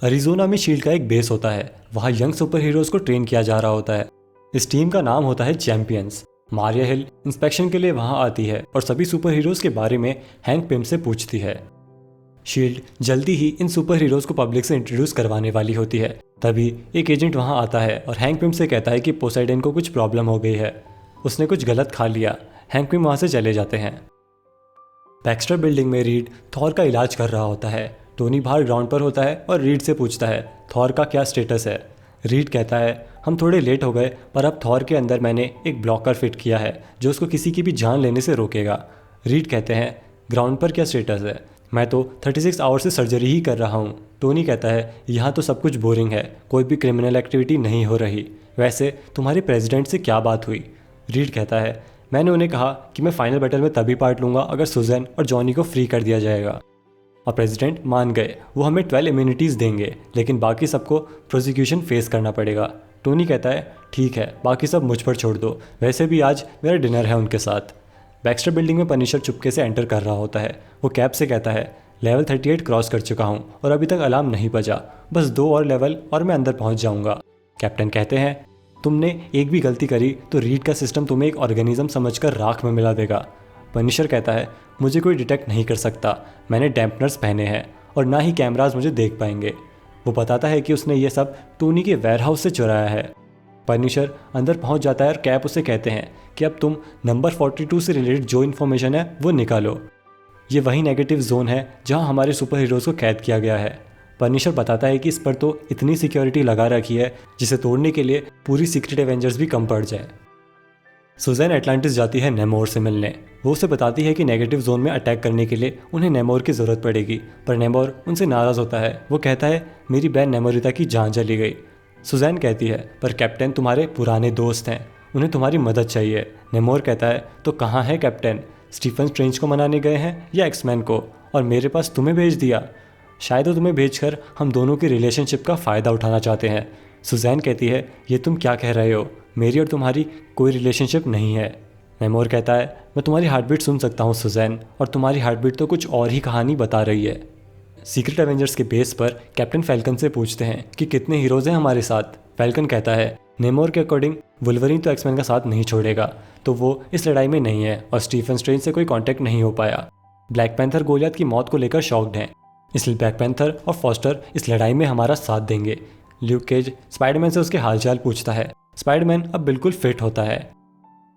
Arizona में shield का एक बेस होता है, वहाँ यंग सुपर हीरोज को ट्रेन किया जा रहा होता है। इस टीम का नाम होता है चैंपियंस। मारिया हिल इंस्पेक्शन के लिए वहाँ आती है और सभी सुपर हीरोज के बारे में हैंक पिम से पूछती है। शील्ड जल्दी ही इन सुपर हीरोज को पब्लिक से इंट्रोड्यूस करवाने वाली होती है। तभी एक एजेंट वहाँ आता है और हैंक पिम से कहता है कि पोसाइडन को कुछ प्रॉब्लम हो गई है, उसने कुछ गलत खा लिया। हैंक पिम वहाँ से चले जाते हैं। बैक्स्टर बिल्डिंग में रीड थॉर का इलाज कर रहा होता है। टोनी बाहर ग्राउंड पर होता है और रीड से पूछता है थॉर का क्या स्टेटस है। रीड कहता है हम थोड़े लेट हो गए, पर अब थॉर के अंदर मैंने एक ब्लॉकर फिट किया है जो उसको किसी की भी जान लेने से रोकेगा। रीड कहते हैं ग्राउंड पर क्या स्टेटस है? मैं तो 36 आवर से सर्जरी ही कर रहा हूँ। टोनी कहता है यहाँ तो सब कुछ बोरिंग है, कोई भी क्रिमिनल एक्टिविटी नहीं हो रही। वैसे तुम्हारे प्रेसिडेंट से क्या बात हुई? रीड कहता है मैंने उन्हें कहा कि मैं फाइनल बैटल में तभी पार्ट लूँगा अगर सुजैन और जॉनी को फ्री कर दिया जाएगा। और प्रेसिडेंट मान गए, वो हमें 12 इम्यूनिटीज़ देंगे, लेकिन बाकी सबको प्रोसिक्यूशन फेस करना पड़ेगा। टोनी कहता है ठीक है, बाकी सब मुझ पर छोड़ दो, वैसे भी आज मेरा डिनर है उनके साथ। बैक्स्टर बिल्डिंग में पनिशर चुपके से एंटर कर रहा होता है। वो कैप से कहता है लेवल 38 क्रॉस कर चुका हूँ और अभी तक अलार्म नहीं बजा, बस 2 और लेवल और मैं अंदर पहुँच जाऊँगा। कैप्टन कहते हैं तुमने एक भी गलती करी तो रीड का सिस्टम तुम्हें एक ऑर्गेनिज्म समझकर राख में मिला देगा। पनिशर कहता है मुझे कोई डिटेक्ट नहीं कर सकता, मैंने डैम्पनर्स पहने हैं और ना ही कैमराज मुझे देख पाएंगे। वो बताता है कि उसने ये सब टोनी के वेयरहाउस से चुराया है। पनिशर अंदर पहुंच जाता है और कैप उसे कहते हैं कि अब तुम नंबर 42 से रिलेटेड जो इन्फॉर्मेशन है वो निकालो। ये वही नेगेटिव जोन है जहां हमारे सुपर हीरोज़ को कैद किया गया है। पनिशर बताता है कि इस पर तो इतनी सिक्योरिटी लगा रखी है जिसे तोड़ने के लिए पूरी सीक्रेट एवेंजर्स भी कम पड़ जाए। सुजैन एटलांटिस जाती है नेमोर से मिलने। वो उसे बताती है कि नेगेटिव जोन में अटैक करने के लिए उन्हें नेमोर की ज़रूरत पड़ेगी, पर नेमोर उनसे नाराज़ होता है। वो कहता है मेरी बहन नेमोरिता की जान चली गई। सुजैन कहती है पर कैप्टन तुम्हारे पुराने दोस्त हैं, उन्हें तुम्हारी मदद चाहिए। नेमोर कहता है तो कहाँ है कैप्टन? स्टीफन स्ट्रेंज को मनाने गए हैं या एक्समैन को, और मेरे पास तुम्हें भेज दिया? शायद वो तुम्हें भेजकर हम दोनों की रिलेशनशिप का फ़ायदा उठाना चाहते हैं। सुजैन कहती है ये तुम क्या कह रहे हो, मेरी और तुम्हारी कोई रिलेशनशिप नहीं है। नेमोर कहता है मैं तुम्हारी हार्ट बीट सुन सकता हूँ सुजैन, और तुम्हारी हार्ट बीट तो कुछ और ही कहानी बता रही है। सीक्रेट एवेंजर्स के बेस पर कैप्टन फैल्कन से पूछते हैं कि कितने हीरोज़ हैं हमारे साथ। फैल्कन कहता है नेमोर के अकॉर्डिंग वुल्वरीन तो एक्समैन का साथ नहीं छोड़ेगा, तो वो इस लड़ाई में नहीं है और स्टीफन स्ट्रेंज से कोई कांटेक्ट नहीं हो पाया। ब्लैक पैंथर गोलियत की मौत को लेकर शॉक्ड हैं, इसलिए ब्लैक पैंथर और फॉस्टर इस लड़ाई में हमारा साथ देंगे। ल्यूक केज स्पाइडरमैन से उसके हालचाल पूछता है। स्पाइडरमैन अब बिल्कुल फिट होता है।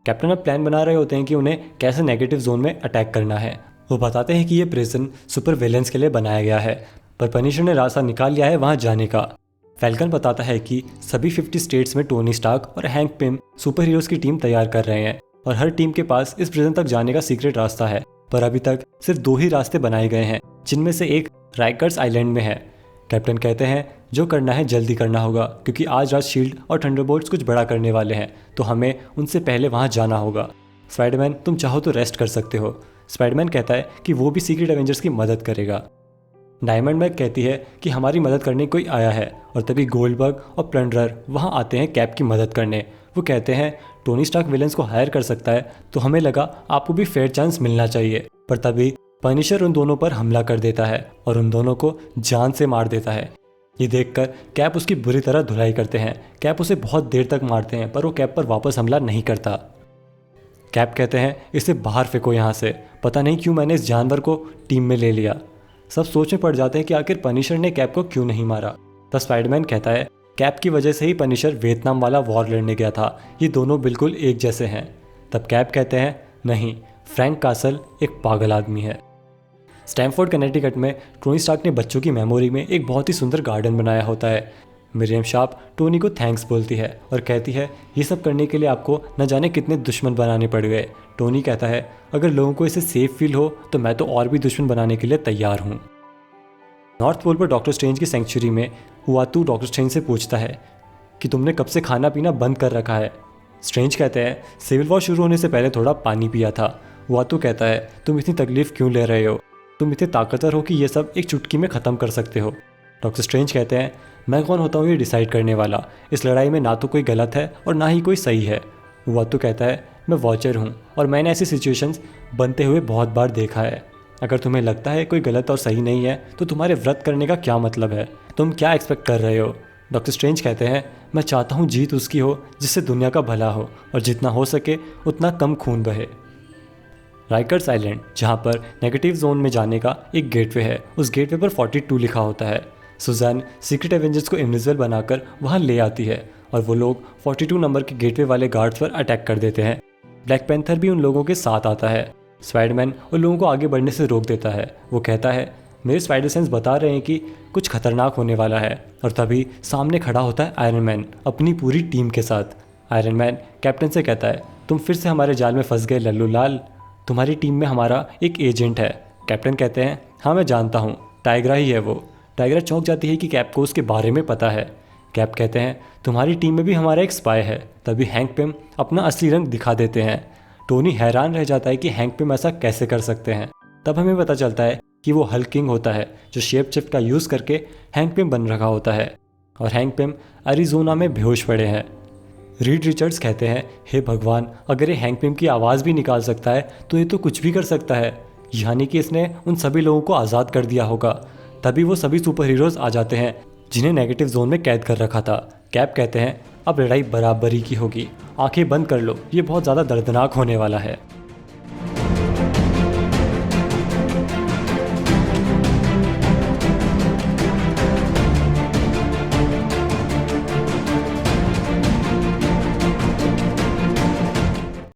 कैप्टन अब प्लान बना रहे होते हैं कि उन्हें कैसे नेगेटिव जोन में अटैक करना है। वो बताते हैं कि ये प्रिजन सुपर विलेंस के लिए बनाया गया है, पर पनिशर ने रास्ता निकाल लिया है वहाँ जाने का। फैल्कन बताता है कि सभी 50 स्टेट्स में टोनी स्टार्क और हैंक पिम सुपर हीरोज़ की टीम तैयार कर रहे हैं और हर टीम के पास इस प्रिजन तक जाने का सीक्रेट रास्ता है, पर अभी तक सिर्फ 2 ही रास्ते बनाए गए हैं, जिनमें से एक राइकर्स आइलैंड में है। कैप्टन कहते हैं जो करना है जल्दी करना होगा, क्योंकि आज रात शील्ड और थंडरबोल्ट्स कुछ बड़ा करने वाले हैं, तो हमें उनसे पहले वहाँ जाना होगा। स्पाइडरमैन तुम चाहो तो रेस्ट कर सकते हो। स्पाइडरमैन कहता है कि वो भी सीक्रेट एवेंजर्स की मदद करेगा। डायमंड बैग कहती है कि हमारी मदद करने कोई आया है, और तभी गोल्डबर्ग और प्लंडरर वहाँ आते हैं कैप की मदद करने। वो कहते हैं टोनी स्टार्क विलेंस को हायर कर सकता है, तो हमें लगा आपको भी फेयर चांस मिलना चाहिए। पर तभी पनिशर उन दोनों पर हमला कर देता है और उन दोनों को जान से मार देता है। ये देखकर कैप उसकी बुरी तरह धुलाई करते हैं। कैप उसे बहुत देर तक मारते हैं, पर वो कैप पर वापस हमला नहीं करता। कैप कहते हैं इसे बाहर फेंको यहाँ से, पता नहीं क्यों मैंने इस जानवर को टीम में ले लिया। सब सोच में पड़ जाते हैं कि आखिर पनिशर ने कैप को क्यों नहीं मारा। तब स्पाइडरमैन कहता है कैप की वजह से ही पनिशर वियतनाम वाला वॉर लड़ने गया था, ये दोनों बिल्कुल एक जैसे हैं। तब कैप कहते हैं नहीं, फ्रैंक कासल एक पागल आदमी है। स्टैमफोर्ड कनेटिकट में टोनी स्टार्क ने बच्चों की मेमोरी में एक बहुत ही सुंदर गार्डन बनाया होता है। मिरियम शार्प टोनी को थैंक्स बोलती है और कहती है ये सब करने के लिए आपको न जाने कितने दुश्मन बनाने पड़ गए। टोनी कहता है अगर लोगों को इसे सेफ फील हो तो मैं तो और भी दुश्मन बनाने के लिए तैयार हूँ। नॉर्थ पोल पर डॉक्टर स्ट्रेंज की सेंचुरी में उआतू डॉक्टर स्ट्रेंज से पूछता है कि तुमने कब से खाना पीना बंद कर रखा है। स्ट्रेंज कहते हैं सिविल वॉर शुरू होने से पहले थोड़ा पानी पिया था। उआतू कहता है तुम इतनी तकलीफ क्यों ले रहे हो, तुम इतने ताकतवर हो कि ये सब एक चुटकी में ख़त्म कर सकते हो। डॉक्टर स्ट्रेंज कहते हैं मैं कौन होता हूँ ये डिसाइड करने वाला, इस लड़ाई में ना तो कोई गलत है और ना ही कोई सही है। उआतू कहता है मैं वॉचर हूँ और मैंने ऐसी सिचुएशंस बनते हुए बहुत बार देखा है। अगर तुम्हें लगता है कोई गलत और सही नहीं है तो तुम्हारे व्रत करने का क्या मतलब है? तुम क्या एक्सपेक्ट कर रहे हो? डॉक्टर स्ट्रेंज कहते हैं, मैं चाहता हूँ जीत उसकी हो जिससे दुनिया का भला हो और जितना हो सके उतना कम खून बहे। राइकर्स आइलैंड, जहाँ पर नेगेटिव जोन में जाने का एक गेटवे है, उस गेटवे पर 42 लिखा होता है। सुजैन सीक्रेट एवेंजर्स को इनविजिबल बनाकर वहाँ ले आती है और वो लोग 42 नंबर के गेटवे वाले गार्ड्स पर अटैक कर देते हैं। ब्लैक पैंथर भी उन लोगों के साथ आता है। स्पाइडरमैन उन लोगों को आगे बढ़ने से रोक देता है। वो कहता है, मेरे स्पाइडर सेंस बता रहे हैं कि कुछ खतरनाक होने वाला है। और तभी सामने खड़ा होता है आयरन मैन अपनी पूरी टीम के साथ। आयरन मैन कैप्टन से कहता है, तुम फिर से हमारे जाल में फंस गए लल्लू लाल, तुम्हारी टीम में हमारा एक एजेंट है। कैप्टन कहते हैं, हाँ मैं जानता हूँ, टाइगरा ही है वो। टाइगरा चौंक जाती है कि कैप को उसके बारे में पता है। कैप कहते हैं, तुम्हारी टीम में भी हमारा एक स्पाई है। तभी हैंक पिम अपना असली रंग दिखा देते हैं। टोनी हैरान रह जाता है कि हैंक पिम ऐसा कैसे कर सकते हैं। तब हमें पता चलता है कि वो हल्क किंग होता है जो शेप शिफ्ट का यूज़ करके हैंक पिम बन रखा होता है और हैंक पिम अरिजोना में बेहोश पड़े हैं। रीड रिचर्ड्स कहते हैं, हे भगवान, अगर ये हैंक पिम की आवाज़ भी निकाल सकता है तो ये तो कुछ भी कर सकता है, यानी कि इसने उन सभी लोगों को आज़ाद कर दिया होगा। तभी वो सभी सुपर हीरोज़ आ जाते हैं जिन्हें नेगेटिव जोन में कैद कर रखा था। कैप कहते हैं, अब लड़ाई बराबरी की होगी, आंखें बंद कर लो, ये बहुत ज़्यादा दर्दनाक होने वाला है।